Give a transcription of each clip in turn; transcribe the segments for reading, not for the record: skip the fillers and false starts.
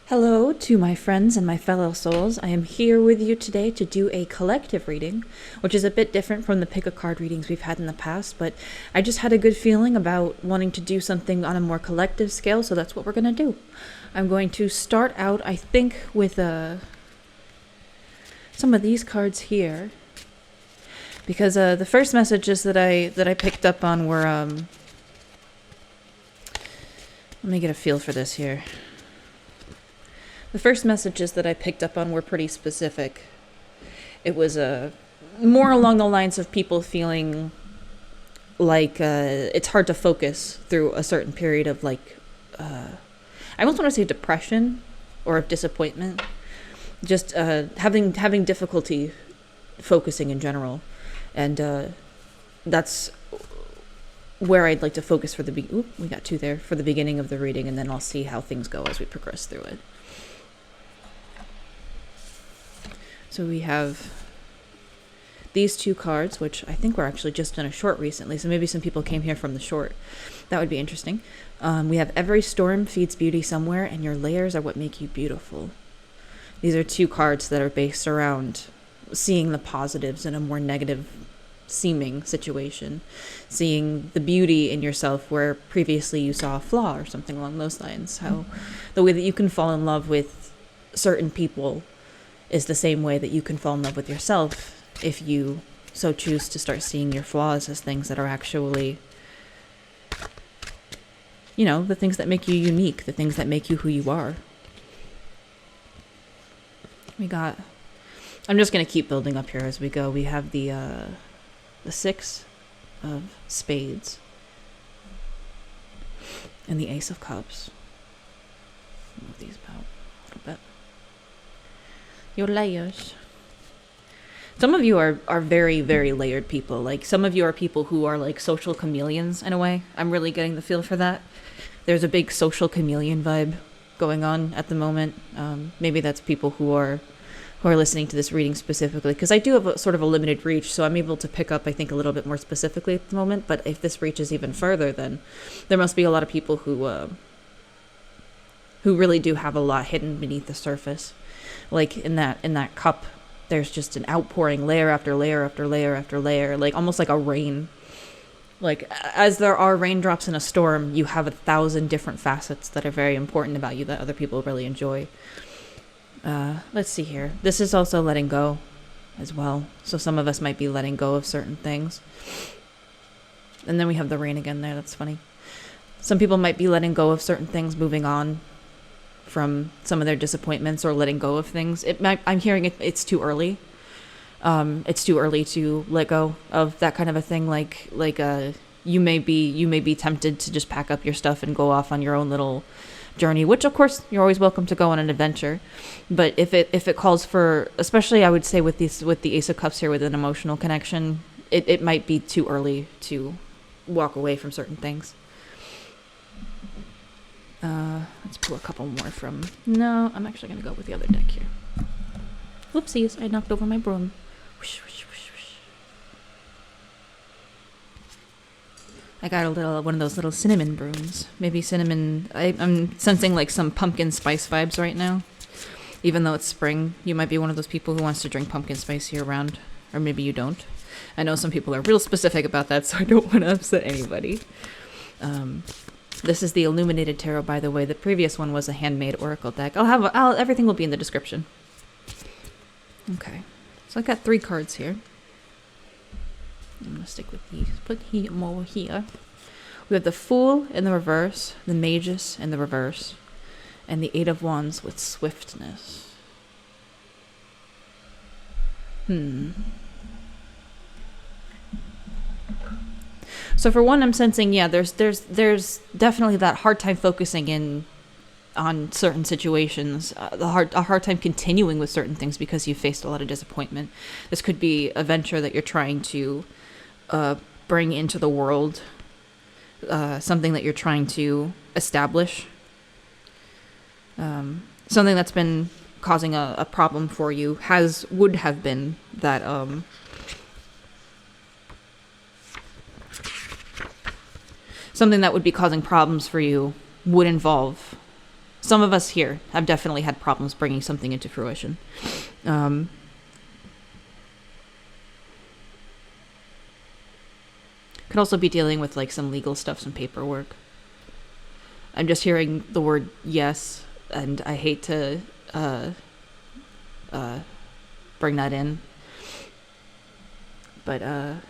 Hello to my friends and my fellow souls. I am here with you today to do a collective reading, which is a bit different from the pick a card readings we've had in the past, but I just had a good feeling about wanting to do something on a more collective scale, so that's what we're going to do. I'm going to start out, I think, with some of these cards here, because the first messages that I picked up on were, let me get a feel for this here. The first messages that I picked up on were pretty specific. It was more along the lines of people feeling like it's hard to focus through a certain period of I almost want to say depression or of disappointment. Just having difficulty focusing in general. And that's where I'd like to focus for we got two there, for the beginning of the reading, and then I'll see how things go as we progress through it. So we have these two cards, which I think were actually just in a short recently, so maybe some people came here from the short. That would be interesting. We have every storm feeds beauty somewhere, and your layers are what make you beautiful. These are two cards that are based around seeing the positives in a more negative seeming situation, seeing the beauty in yourself where previously you saw a flaw or something along those lines. How the way that you can fall in love with certain people is the same way that you can fall in love with yourself if you so choose to start seeing your flaws as things that are actually, the things that make you unique, the things that make you who you are. I'm just going to keep building up here as we go. We have the Six of Spades and the Ace of Cups. Move these about a little bit. Your layers. Some of you are very, very layered people. Like, some of you are people who are like social chameleons in a way. I'm really getting the feel for that. There's a big social chameleon vibe going on at the moment. Maybe that's people who are listening to this reading specifically, because I do have a sort of a limited reach, so I'm able to pick up, I think, a little bit more specifically at the moment. But if this reaches even further, then there must be a lot of people who really do have a lot hidden beneath the surface. Like in that cup, there's just an outpouring, layer after layer after layer after layer, like almost like a rain. Like, as there are raindrops in a storm, you have 1,000 different facets that are very important about you that other people really enjoy. Let's see here. This is also letting go as well. So some of us might be letting go of certain things. And then we have the rain again there. That's funny. Some people might be letting go of certain things, moving on from some of their disappointments, or letting go of things. I'm hearing it's too early. It's too early to let go of that kind of a thing. Like you may be tempted to just pack up your stuff and go off on your own little journey, which of course you're always welcome to go on an adventure. But if it calls for, especially I would say with the Ace of Cups here with an emotional connection, it might be too early to walk away from certain things. Let's pull a couple more from... No, I'm actually going to go with the other deck here. Whoopsies, I knocked over my broom. Whoosh, whoosh, whoosh, whoosh. I got one of those little cinnamon brooms. Maybe cinnamon... I'm sensing like some pumpkin spice vibes right now. Even though it's spring, you might be one of those people who wants to drink pumpkin spice year-round. Or maybe you don't. I know some people are real specific about that, so I don't want to upset anybody. This is the Illuminated Tarot, by the way. The previous one was a handmade oracle deck. Everything will be in the description. Okay, so I got 3 cards here. I'm gonna stick with these. Put more here. We have the Fool in the reverse, the Magus in the reverse, and the Eight of Wands with swiftness. So for one, I'm sensing, there's definitely that hard time focusing in on certain situations, a hard time continuing with certain things because you faced a lot of disappointment. This could be a venture that you're trying to bring into the world, something that you're trying to establish, something that's been causing a problem for you would have been that something that would be causing problems for you would involve Some of us here have definitely had problems bringing something into fruition. Could also be dealing with like some legal stuff, some paperwork. I'm just hearing the word yes, and I hate to bring that in. But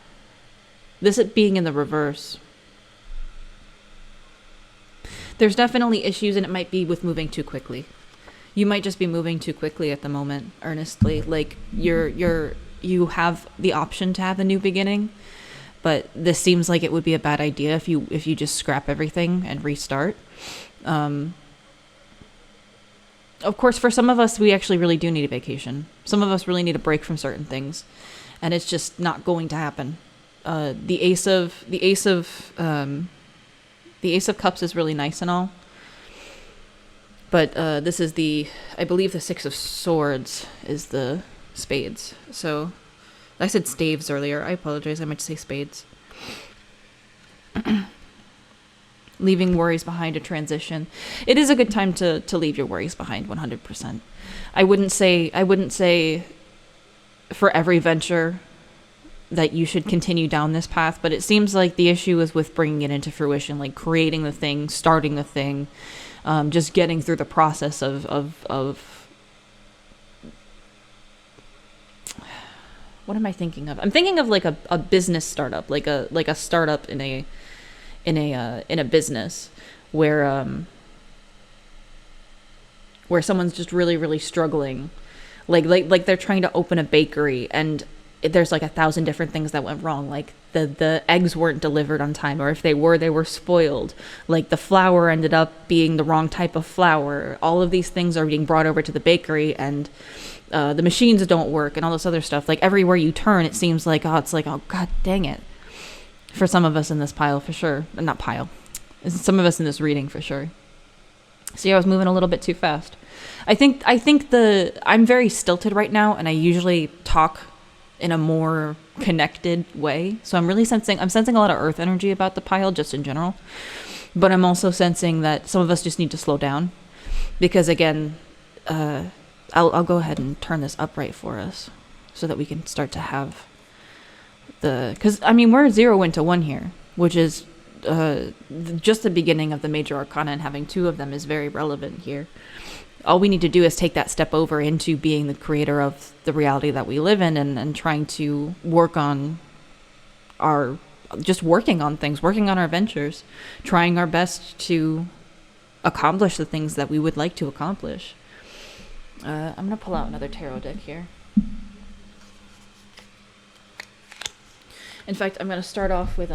this being in the reverse, there's definitely issues, and it might be with moving too quickly. You might just be moving too quickly at the moment, earnestly. Like you have the option to have a new beginning, but this seems like it would be a bad idea if you just scrap everything and restart. Of course, for some of us, we actually really do need a vacation. Some of us really need a break from certain things, and it's just not going to happen. The Ace of Cups is really nice and all, but this is I believe the Six of Swords is the spades. So I said staves earlier. I apologize. I meant to say spades. Leaving worries behind, a transition. It is a good time to leave your worries behind, 100%. I wouldn't say for every venture that you should continue down this path, but it seems like the issue is with bringing it into fruition, like creating the thing, starting the thing, just getting through the process of what am I thinking of? I'm thinking of like a business startup, like a startup in a business where someone's just really, really struggling, like they're trying to open a bakery and there's like 1,000 different things that went wrong. Like the eggs weren't delivered on time, or if they were spoiled. Like the flour ended up being the wrong type of flour. All of these things are being brought over to the bakery, and the machines don't work, and all this other stuff. Like everywhere you turn, it seems like, oh god dang it. For some of us in this pile, for sure. Not pile. Some of us in this reading, for sure. See, I was moving a little bit too fast. I think I'm very stilted right now, and I usually talk in a more connected way. So I'm sensing a lot of earth energy about the pile, just in general. But I'm also sensing that some of us just need to slow down. Because again, I'll go ahead and turn this upright for us so that we can start to have because I mean we're 0 into 1 here, which is just the beginning of the major arcana, and having 2 of them is very relevant here. All we need to do is take that step over into being the creator of the reality that we live in, and trying to work on working on our ventures, trying our best to accomplish the things that we would like to accomplish. I'm going to pull out another tarot deck here. In fact, I'm going to start off with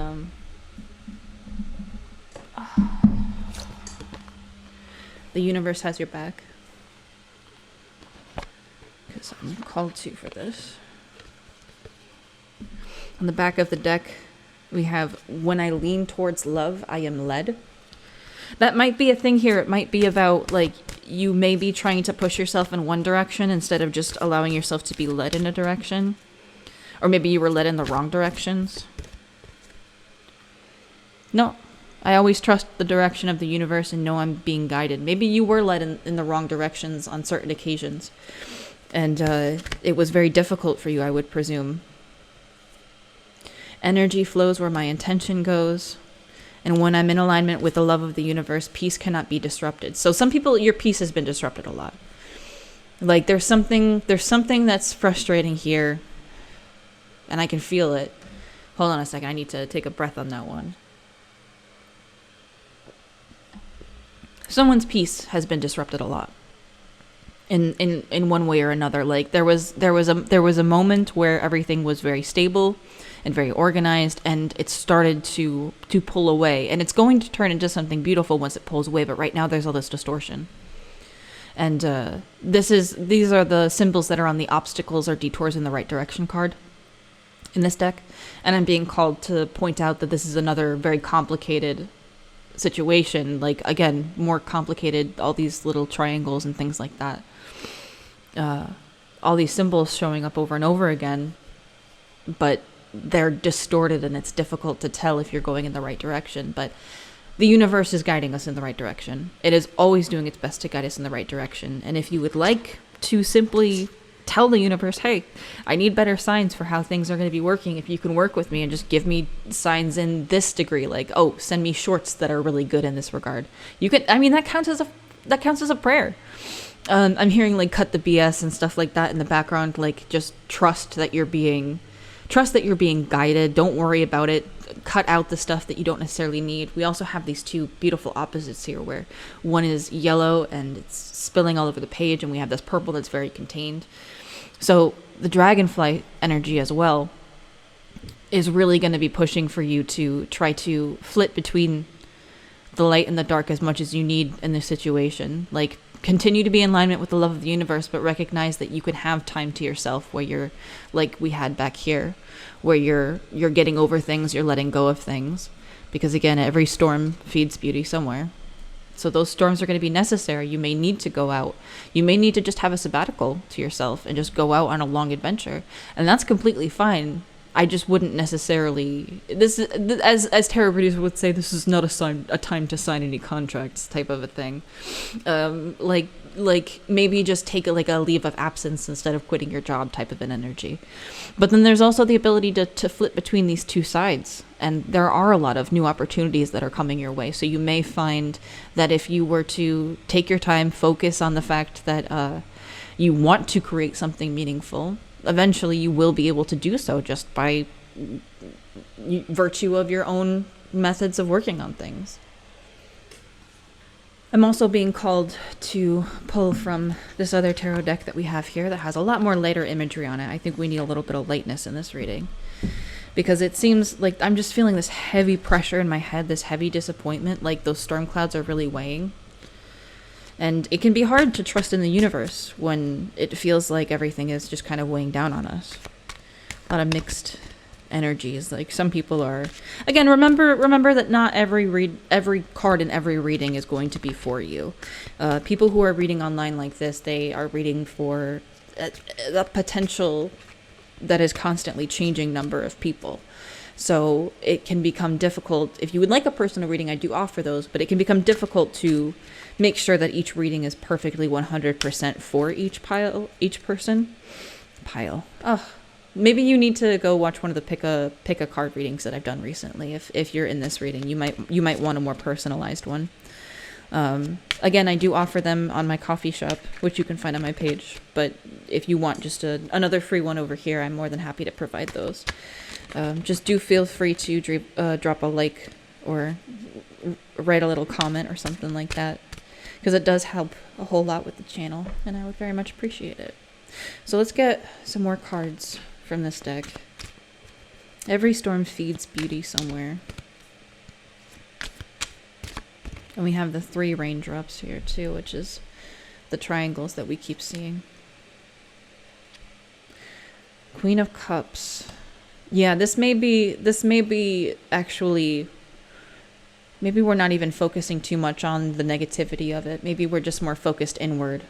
The Universe Has Your Back, because I'm called to for this. On the back of the deck, we have, when I lean towards love, I am led. That might be a thing here. It might be about, like, you may be trying to push yourself in one direction instead of just allowing yourself to be led in a direction. Or maybe you were led in the wrong directions. No, I always trust the direction of the universe and know I'm being guided. Maybe you were led in the wrong directions on certain occasions. And it was very difficult for you, I would presume. Energy flows where my intention goes. And when I'm in alignment with the love of the universe, peace cannot be disrupted. So some people, your peace has been disrupted a lot. Like there's something that's frustrating here. And I can feel it. Hold on a second. I need to take a breath on that one. Someone's peace has been disrupted a lot. In one way or another. Like there was a moment where everything was very stable and very organized, and it started to pull away. And it's going to turn into something beautiful once it pulls away, but right now there's all this distortion. And these are the symbols that are on the obstacles or detours in the right direction card in this deck. And I'm being called to point out that this is another very complicated situation. Like, again, more complicated, all these little triangles and things like that. All these symbols showing up over and over again, but they're distorted and it's difficult to tell if you're going in the right direction. But the universe is guiding us in the right direction. It is always doing its best to guide us in the right direction. And if you would like to simply tell the universe, hey, I need better signs for how things are going to be working, if you can work with me and just give me signs in this degree, like, oh, send me shorts that are really good in this regard. You could, I mean, that counts as a prayer. I'm hearing like cut the BS and stuff like that in the background, like just trust that you're being guided. Don't worry about it. Cut out the stuff that you don't necessarily need. We also have these two beautiful opposites here, where one is yellow and it's spilling all over the page, and we have this purple that's very contained. So the dragonfly energy as well is really going to be pushing for you to try to flit between the light and the dark as much as you need in this situation. Like, continue to be in alignment with the love of the universe, but recognize that you can have time to yourself, where you're, like we had back here, where you're getting over things, you're letting go of things. Because again, every storm feeds beauty somewhere. So those storms are going to be necessary. You may need to go out. You may need to just have a sabbatical to yourself and just go out on a long adventure. And that's completely fine. I just wouldn't necessarily, as tarot readers would say, this is not a time to sign any contracts type of a thing. Like maybe just take a leave of absence instead of quitting your job type of an energy. But then there's also the ability to flip between these two sides. And there are a lot of new opportunities that are coming your way. So you may find that if you were to take your time, focus on the fact that you want to create something meaningful, eventually you will be able to do so just by virtue of your own methods of working on things. I'm also being called to pull from this other tarot deck that we have here that has a lot more lighter imagery on it. I think we need a little bit of lightness in this reading, because it seems like I'm just feeling this heavy pressure in my head, this heavy disappointment, like those storm clouds are really weighing. And it can be hard to trust in the universe when it feels like everything is just kind of weighing down on us. A lot of mixed energies. Like, some people are, again, remember that not every card in every reading is going to be for you. People who are reading online like this, they are reading for the potential that is constantly changing number of people. So it can become difficult. If you would like a personal reading, I do offer those, but it can become difficult to make sure that each reading is perfectly 100% for each person. Oh, maybe you need to go watch one of the pick a card readings that I've done recently. If you're in this reading, you might want a more personalized one. Again, I do offer them on my coffee shop, which you can find on my page. But if you want just another free one over here, I'm more than happy to provide those. Just do feel free to drop a like or write a little comment or something like that, because it does help a whole lot with the channel, and I would very much appreciate it. So let's get some more cards from this deck. Every storm feeds beauty somewhere. And we have the 3 raindrops here too, which is the triangles that we keep seeing. Queen of Cups. Yeah, this may be actually, maybe we're not even focusing too much on the negativity of it. Maybe we're just more focused inward.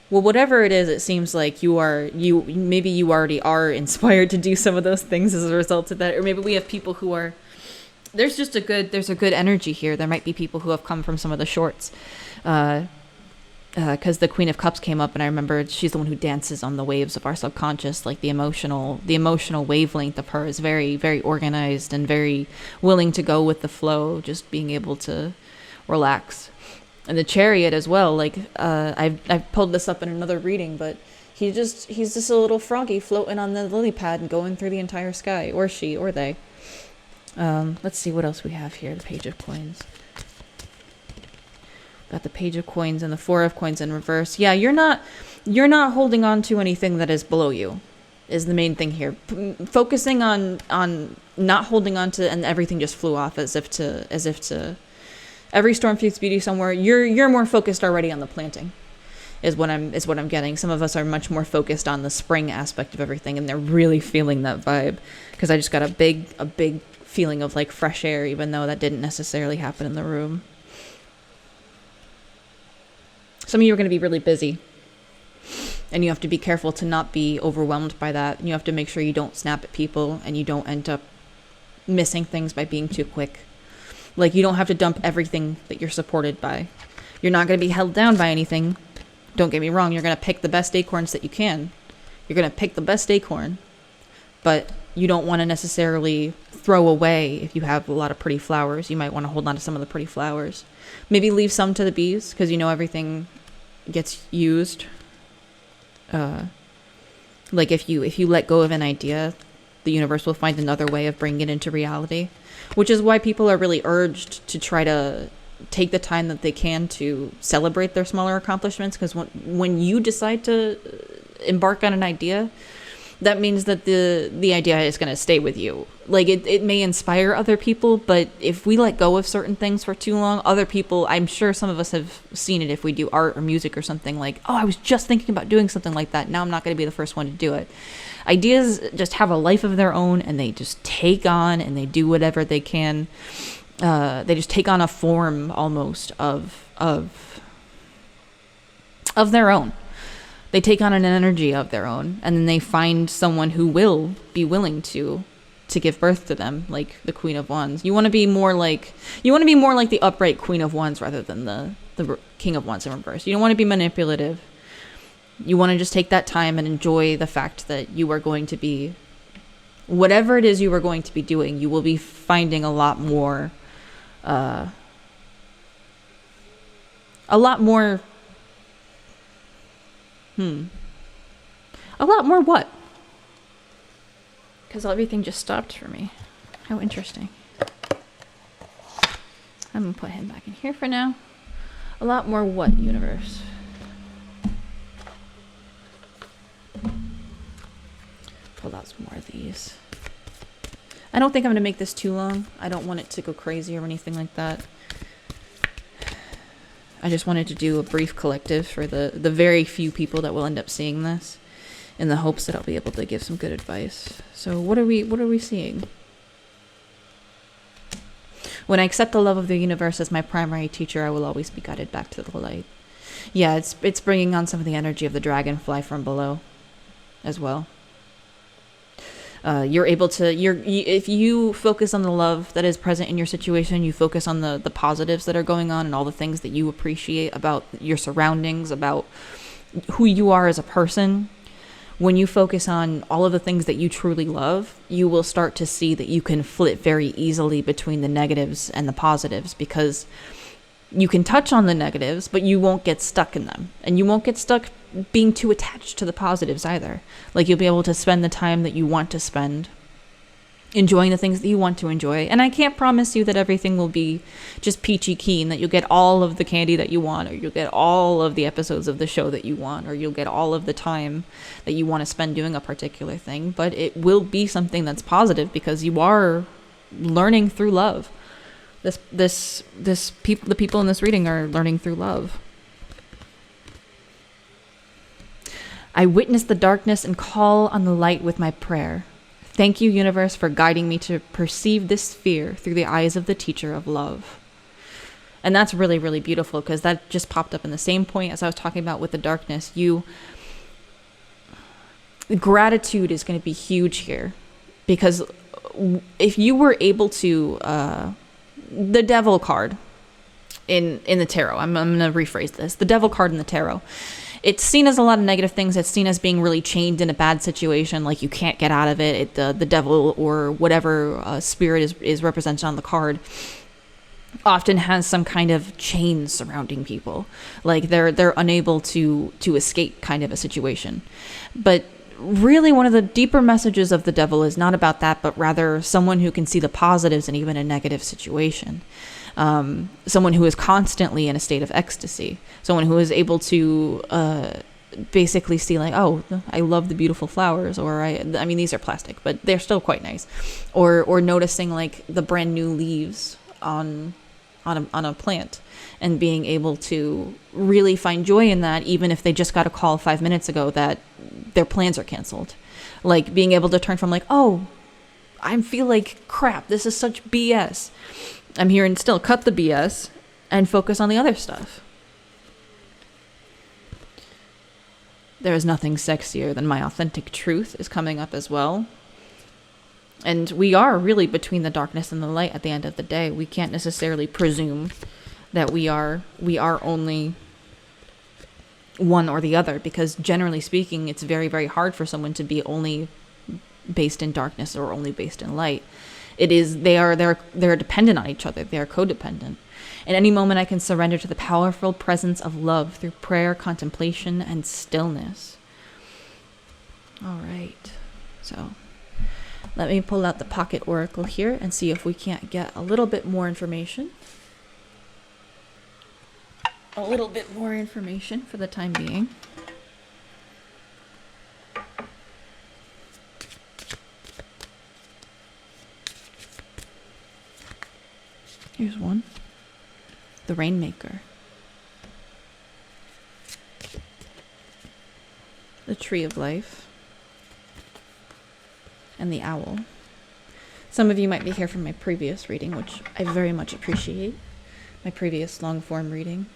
Well, whatever it is, it seems like you already are inspired to do some of those things as a result of that. Or maybe we have people who are, there's a good energy here. There might be people who have come from some of the shorts. Because the Queen of Cups came up, and I remember she's the one who dances on the waves of our subconscious. Like the emotional wavelength of her is very, very organized and very willing to go with the flow, just being able to relax. And the Chariot as well. Like I've pulled this up in another reading, but he's just a little froggy floating on the lily pad and going through the entire sky, or she, or they. Let's see what else we have here. The Page of Coins. Got the Page of Coins and the 4 of Coins in reverse. Yeah, you're not holding on to anything that is below you, is the main thing here. Focusing on not holding on to, and everything just flew off as if to every storm feeds beauty somewhere. You're more focused already on the planting, is what I'm getting. Some of us are much more focused on the spring aspect of everything, and they're really feeling that vibe, because I just got a big feeling of like fresh air, even though that didn't necessarily happen in the room. Some of you are going to be really busy, and you have to be careful to not be overwhelmed by that. You have to make sure you don't snap at people, and you don't end up missing things by being too quick. Like, you don't have to dump everything that you're supported by. You're not going to be held down by anything. Don't get me wrong. You're going to pick the best acorns that you can. You're going to pick the best acorn. But you don't want to necessarily throw away if you have a lot of pretty flowers. You might want to hold on to some of the pretty flowers. Maybe leave some to the bees, because you know everything gets used. Like, if you let go of an idea, the universe will find another way of bringing it into reality. Which is why people are really urged to try to take the time that they can to celebrate their smaller accomplishments, because when you decide to embark on an idea, that means that the idea is going to stay with you. Like, it may inspire other people, but if we let go of certain things for too long, other people, I'm sure some of us have seen it if we do art or music or something, like, oh, I was just thinking about doing something like that. Now I'm not going to be the first one to do it. Ideas just have a life of their own, and they just take on and they do whatever they can. They just take on a form almost of their own. They take on an energy of their own, and then they find someone who will be willing to give birth to them, like the Queen of Wands. You want to be more like the upright Queen of Wands rather than the King of Wands in reverse. You don't want to be manipulative. You want to just take that time and enjoy the fact that you are going to be, whatever it is you are going to be doing, you will be finding a lot more what? Because everything just stopped for me. How interesting. I'm going to put him back in here for now. A lot more what, universe? Pull out some more of these. I don't think I'm going to make this too long. I don't want it to go crazy or anything like that. I just wanted to do a brief collective for the very few people that will end up seeing this, in the hopes that I'll be able to give some good advice. So what are we seeing? When I accept the love of the universe as my primary teacher, I will always be guided back to the light. Yeah, it's bringing on some of the energy of the dragonfly from below as well. You're able to, if you focus on the love that is present in your situation, you focus on the positives that are going on and all the things that you appreciate about your surroundings, about who you are as a person. When you focus on all of the things that you truly love, you will start to see that you can flip very easily between the negatives and the positives, because you can touch on the negatives, but you won't get stuck in them. And you won't get stuck being too attached to the positives either. Like, you'll be able to spend the time that you want to spend enjoying the things that you want to enjoy. And I can't promise you that everything will be just peachy keen, that you'll get all of the candy that you want, or you'll get all of the episodes of the show that you want, or you'll get all of the time that you want to spend doing a particular thing. But it will be something that's positive, because you are learning through love. The people in this reading are learning through love. I witness the darkness and call on the light with my prayer. Thank you, universe, for guiding me to perceive this sphere through the eyes of the teacher of love. And that's really, really beautiful, because that just popped up in the same point as I was talking about with the darkness. Gratitude is going to be huge here, because if you were able to, the devil card in the tarot, I'm going to rephrase this. The devil card in the tarot, it's seen as a lot of negative things. It's seen as being really chained in a bad situation, like you can't get out of it. The devil or whatever spirit is represented on the card often has some kind of chain surrounding people, like they're unable to escape kind of a situation. But really, one of the deeper messages of the devil is not about that, but rather someone who can see the positives in even a negative situation. Someone who is constantly in a state of ecstasy, someone who is able to basically see, like, oh, I love the beautiful flowers, or I mean, these are plastic, but they're still quite nice, or noticing like the brand new leaves on a plant, and being able to really find joy in that, even if they just got a call 5 minutes ago that their plans are canceled. Like, being able to turn from like, oh, I feel like crap, this is such BS, I'm here and still cut the BS and focus on the other stuff. There is nothing sexier than my authentic truth is coming up as well. And we are really between the darkness and the light at the end of the day. We can't necessarily presume that we are only one or the other, because generally speaking, it's very, very hard for someone to be only based in darkness or only based in light. They're dependent on each other. They are codependent. In any moment, I can surrender to the powerful presence of love through prayer, contemplation, and stillness. All right. So let me pull out the pocket oracle here and see if we can't get a little bit more information. A little bit more information for the time being. Here's one. The Rainmaker. The Tree of Life. And the Owl. Some of you might be here from my previous reading, which I very much appreciate. My previous long-form reading.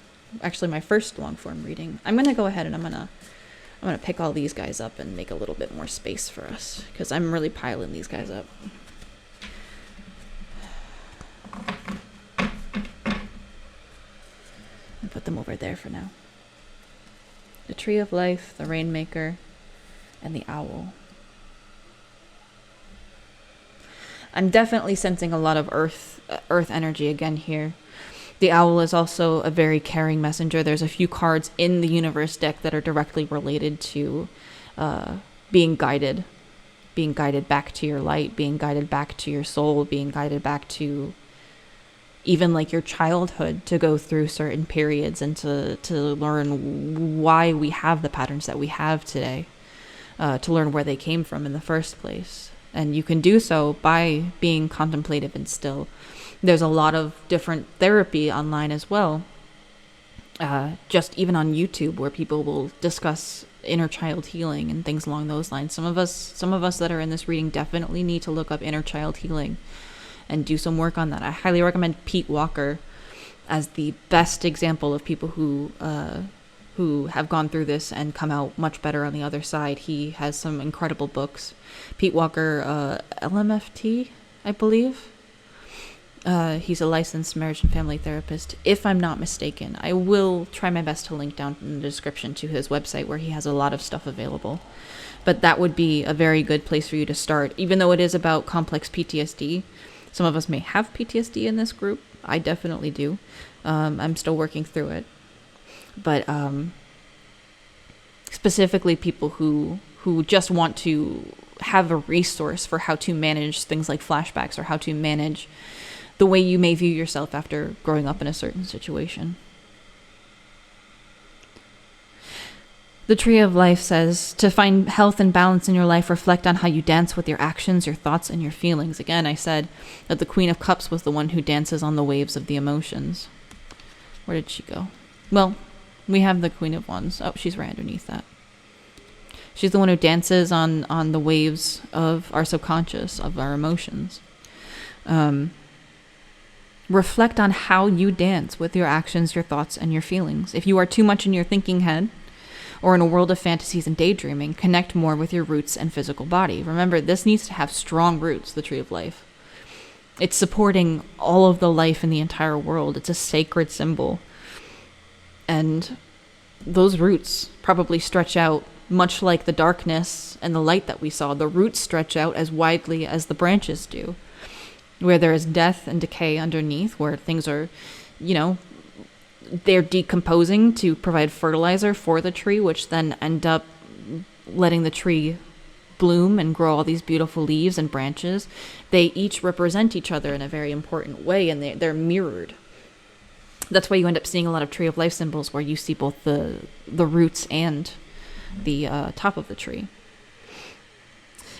Actually, my first long-form reading. I'm going to go ahead and I'm going to pick all these guys up and make a little bit more space for us, because I'm really piling these guys up. And put them over there for now. The Tree of Life, the Rainmaker, and the Owl. I'm definitely sensing a lot of earth energy again here. The Owl is also a very caring messenger. There's a few cards in the universe deck that are directly related to being guided back to your light, being guided back to your soul, being guided back to even like your childhood, to go through certain periods and to learn why we have the patterns that we have today, to learn where they came from in the first place. And you can do so by being contemplative and still. There's a lot of different therapy online as well, just even on YouTube, where people will discuss inner child healing and things along those lines. Some of us that are in this reading definitely need to look up inner child healing and do some work on that. I highly recommend Pete Walker as the best example of people who have gone through this and come out much better on the other side. He has some incredible books. Pete Walker, LMFT, I believe. He's a licensed marriage and family therapist, if I'm not mistaken. I will try my best to link down in the description to his website, where he has a lot of stuff available. But that would be a very good place for you to start, even though it is about complex PTSD. Some of us may have PTSD in this group. I definitely do. I'm still working through it. But specifically people who just want to have a resource for how to manage things like flashbacks, or how to manage the way you may view yourself after growing up in a certain situation. The Tree of Life says, to find health and balance in your life, reflect on how you dance with your actions, your thoughts, and your feelings. Again, I said that the Queen of Cups was the one who dances on the waves of the emotions. Where did she go? Well, we have the Queen of Wands. Oh, she's right underneath that. She's the one who dances on the waves of our subconscious, of our emotions. Reflect on how you dance with your actions, your thoughts, and your feelings. If you are too much in your thinking head or in a world of fantasies and daydreaming, connect more with your roots and physical body. Remember, this needs to have strong roots, the Tree of Life. It's supporting all of the life in the entire world. It's a sacred symbol. And those roots probably stretch out much like the darkness and the light that we saw. The roots stretch out as widely as the branches do. Where there is death and decay underneath, where things are, they're decomposing to provide fertilizer for the tree, which then end up letting the tree bloom and grow all these beautiful leaves and branches. They each represent each other in a very important way, and they're mirrored. That's why you end up seeing a lot of Tree of Life symbols where you see both the roots and the top of the tree.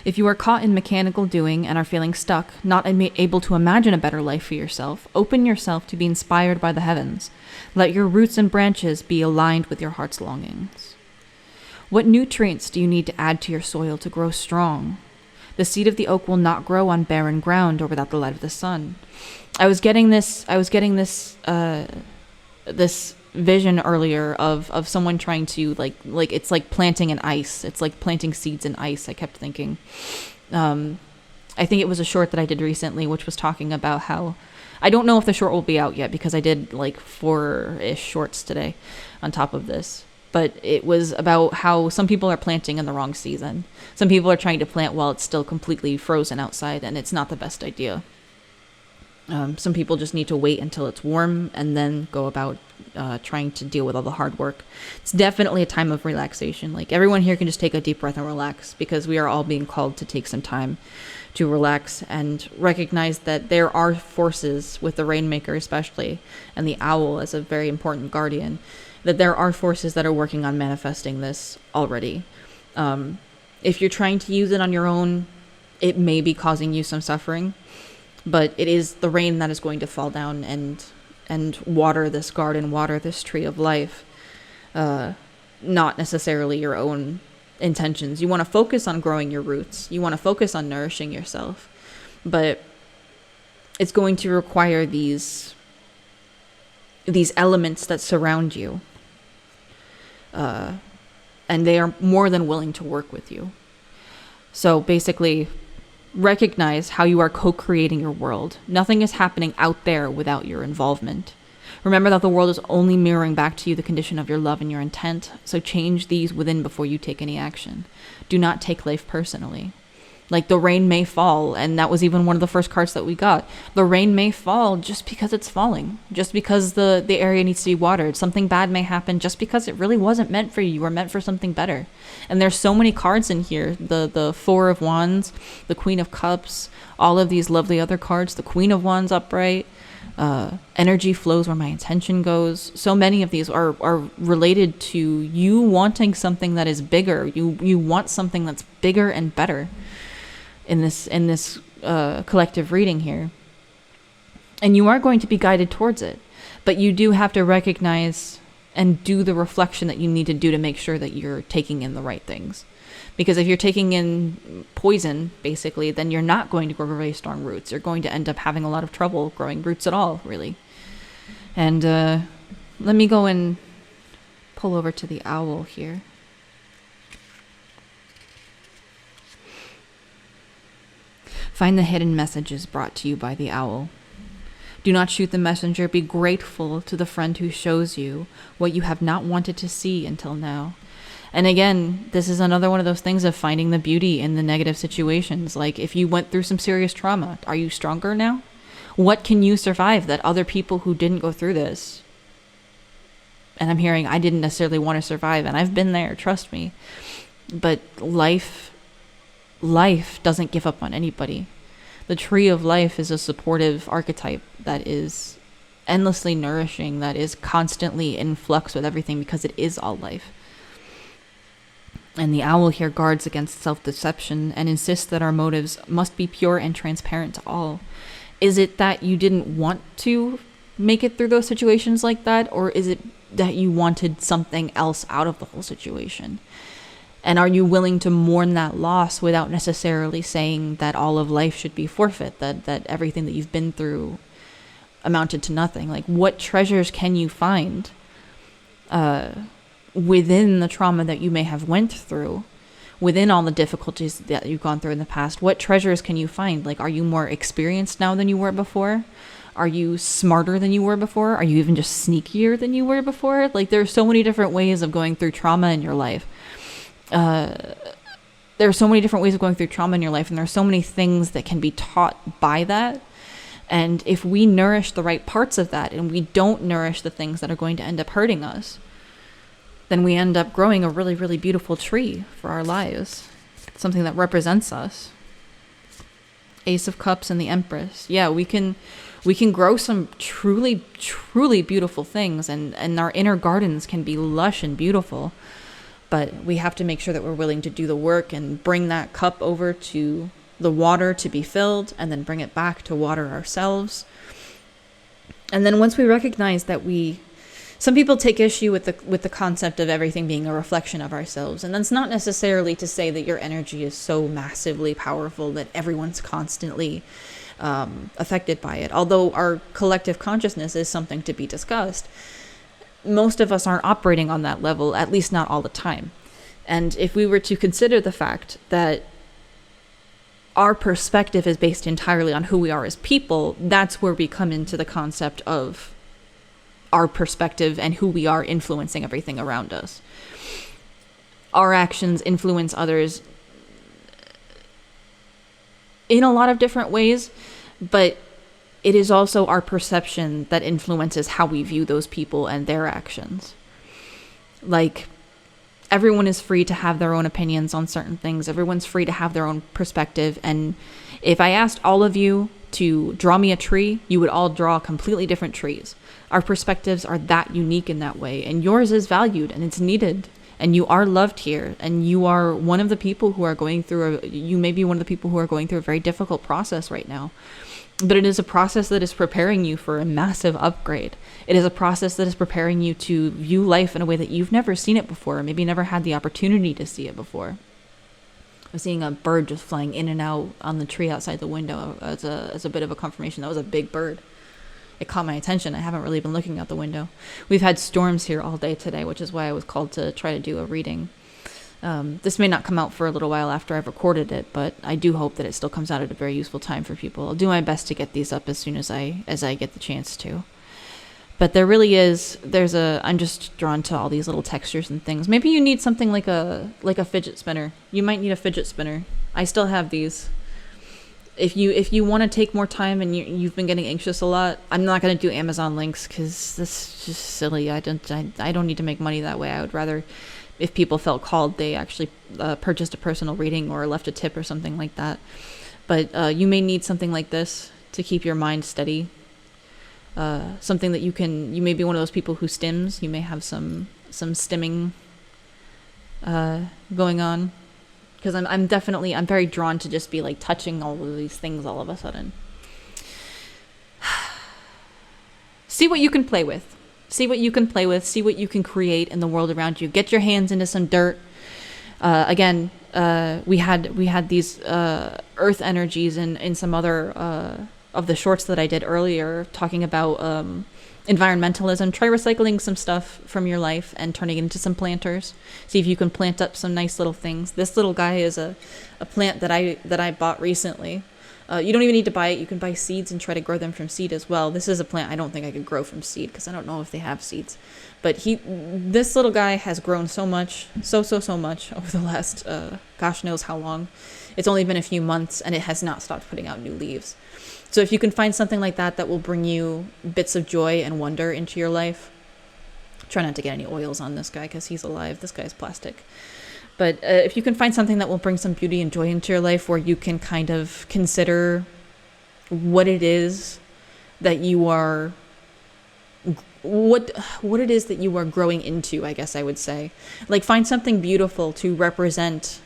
If you are caught in mechanical doing and are feeling stuck, not able to imagine a better life for yourself, open yourself to be inspired by the heavens. Let your roots and branches be aligned with your heart's longings. What nutrients do you need to add to your soil to grow strong? The seed of the oak will not grow on barren ground or without the light of the sun. I was getting this vision earlier of someone trying to like it's like planting in ice. It's like planting seeds in ice. I kept thinking, I think it was a short that I did recently, which was talking about how, I don't know if the short will be out yet because I did like 4-ish shorts today on top of this. But it was about how some people are planting in the wrong season. Some people are trying to plant while it's still completely frozen outside, and it's not the best idea. Some people just need to wait until it's warm and then go about trying to deal with all the hard work. It's definitely a time of relaxation. Like, everyone here can just take a deep breath and relax, because we are all being called to take some time to relax and recognize that there are forces, with the Rainmaker especially, and the Owl as a very important guardian, that there are forces that are working on manifesting this already. If you're trying to use it on your own, it may be causing you some suffering, but it is the rain that is going to fall down and water this garden, water this tree of life, not necessarily your own intentions. You want to focus on growing your roots. You want to focus on nourishing yourself, but it's going to require these elements that surround you. And they are more than willing to work with you. So basically, recognize how you are co-creating your world. Nothing is happening out there without your involvement. Remember that the world is only mirroring back to you the condition of your love and your intent, so change these within before you take any action. Do not take life personally. Like, the rain may fall, and that was even one of the first cards that we got. The rain may fall just because it's falling, just because the area needs to be watered. Something bad may happen just because it really wasn't meant for you. You were meant for something better. And there's so many cards in here. The Four of Wands, the Queen of Cups, all of these lovely other cards, the Queen of Wands upright, energy flows where my intention goes. So many of these are related to you wanting something that is bigger. You want something that's bigger and better in this collective reading here, and you are going to be guided towards it, but you do have to recognize and do the reflection that you need to do to make sure that you're taking in the right things. Because if you're taking in poison, basically, then you're not going to grow really strong roots. You're going to end up having a lot of trouble growing roots at all, really. And let me go and pull over to the Owl here. Find the hidden messages brought to you by the Owl. Do not shoot the messenger. Be grateful to the friend who shows you what you have not wanted to see until now. And again, this is another one of those things of finding the beauty in the negative situations. Like, if you went through some serious trauma, are you stronger now? What can you survive that other people who didn't go through this? And I'm hearing, I didn't necessarily want to survive, and I've been there, trust me. But life doesn't give up on anybody. The tree of life is a supportive archetype that is endlessly nourishing, that is constantly in flux with everything, because it is all life. And the Owl here guards against self-deception and insists that our motives must be pure and transparent to all. Is it that you didn't want to make it through those situations like that, or is it that you wanted something else out of the whole situation? And are you willing to mourn that loss without necessarily saying that all of life should be forfeit, that everything that you've been through amounted to nothing? Like, what treasures can you find within the trauma that you may have went through, within all the difficulties that you've gone through in the past? What treasures can you find? Like, are you more experienced now than you were before? Are you smarter than you were before? Are you even just sneakier than you were before? Like, there's so many different ways of going through trauma in your life. There are so many different ways of going through trauma in your life, and there are so many things that can be taught by that. And if we nourish the right parts of that, and we don't nourish the things that are going to end up hurting us, then we end up growing a really, really beautiful tree for our lives. Something that represents us. Ace of Cups and the Empress. Yeah, we can grow some truly, truly beautiful things, and our inner gardens can be lush and beautiful. But we have to make sure that we're willing to do the work and bring that cup over to the water to be filled, and then bring it back to water ourselves. And then once we recognize that some people take issue with the concept of everything being a reflection of ourselves. And that's not necessarily to say that your energy is so massively powerful that everyone's constantly affected by it. Although our collective consciousness is something to be discussed, most of us aren't operating on that level, at least not all the time. And if we were to consider the fact that our perspective is based entirely on who we are as people, that's where we come into the concept of our perspective and who we are influencing everything around us. Our actions influence others in a lot of different ways, but it is also our perception that influences how we view those people and their actions. Like, everyone is free to have their own opinions on certain things. Everyone's free to have their own perspective. And if I asked all of you to draw me a tree, you would all draw completely different trees. Our perspectives are that unique in that way. And yours is valued and it's needed. And you are loved here. And you are one of the people who are going through you may be one of the people who are going through a very difficult process right now. But it is a process that is preparing you for a massive upgrade. It is a process that is preparing you to view life in a way that you've never seen it before, or maybe never had the opportunity to see it before. I was seeing a bird just flying in and out on the tree outside the window as a bit of a confirmation. That was a big bird. It caught my attention. I haven't really been looking out the window. We've had storms here all day today, which is why I was called to try to do a reading. This may not come out for a little while after I've recorded it, but I do hope that it still comes out at a very useful time for people. I'll do my best to get these up as soon as I get the chance to. But there really is, I'm just drawn to all these little textures and things. Maybe you need something like a fidget spinner. You might need a fidget spinner. I still have these. If you want to take more time and you've been getting anxious a lot, I'm not going to do Amazon links because this is just silly. I don't need to make money that way. I would rather, if people felt called, they actually purchased a personal reading or left a tip or something like that. But you may need something like this to keep your mind steady. Something that you may be one of those people who stims. You may have some stimming going on. Because I'm very drawn to just be like touching all of these things all of a sudden. See what you can play with. See what you can play with. See what you can create in the world around you. Get your hands into some dirt. Again, we had these earth energies in some other of the shorts that I did earlier, talking about environmentalism. Try recycling some stuff from your life and turning it into some planters. See if you can plant up some nice little things. This little guy is a plant that I bought recently. You don't even need to buy it. You can buy seeds and try to grow them from seed as well. This is a plant I don't think I could grow from seed because I don't know if they have seeds. But this little guy has grown so much, so much over the last gosh knows how long. It's only been a few months and it has not stopped putting out new leaves. So if you can find something like that will bring you bits of joy and wonder into your life. Try not to get any oils on this guy because he's alive. This guy's plastic. But if you can find something that will bring some beauty and joy into your life, where you can kind of consider what it is that you are, what it is that you are growing into, I guess I would say. Like, find something beautiful to represent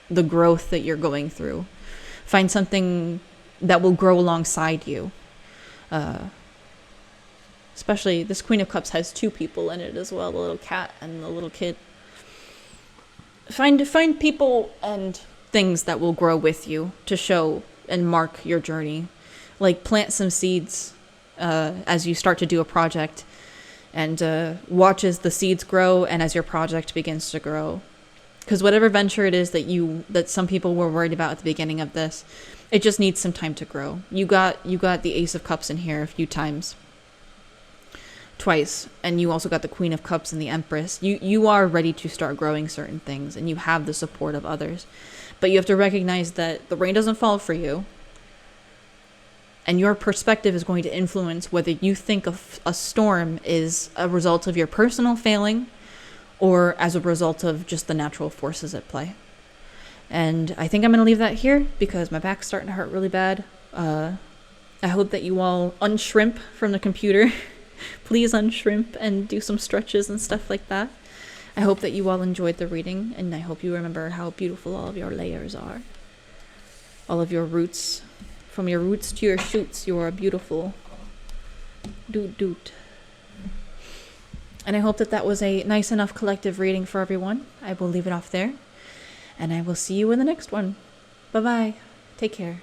the growth that you're going through. Find something that will grow alongside you. Especially this Queen of Cups has two people in it as well, the little cat and the little kid. Find people and things that will grow with you to show and mark your journey. Like, plant some seeds as you start to do a project, and watch as the seeds grow and as your project begins to grow. Because whatever venture it is that some people were worried about at the beginning of this, it just needs some time to grow. You got the Ace of Cups in here a few times. Twice. And you also got the Queen of Cups and the Empress. You are ready to start growing certain things, and you have the support of others. But you have to recognize that the rain doesn't fall for you. And your perspective is going to influence whether you think of a storm is a result of your personal failing or as a result of just the natural forces at play. And I think I'm going to leave that here because my back's starting to hurt really bad. I hope that you all unshrimp from the computer. Please unshrimp and do some stretches and stuff like that. I hope that you all enjoyed the reading, and I hope you remember how beautiful all of your layers are. All of your roots. From your roots to your shoots, you are beautiful. Doot. And I hope that was a nice enough collective reading for everyone. I will leave it off there. And I will see you in the next one. Bye-bye. Take care.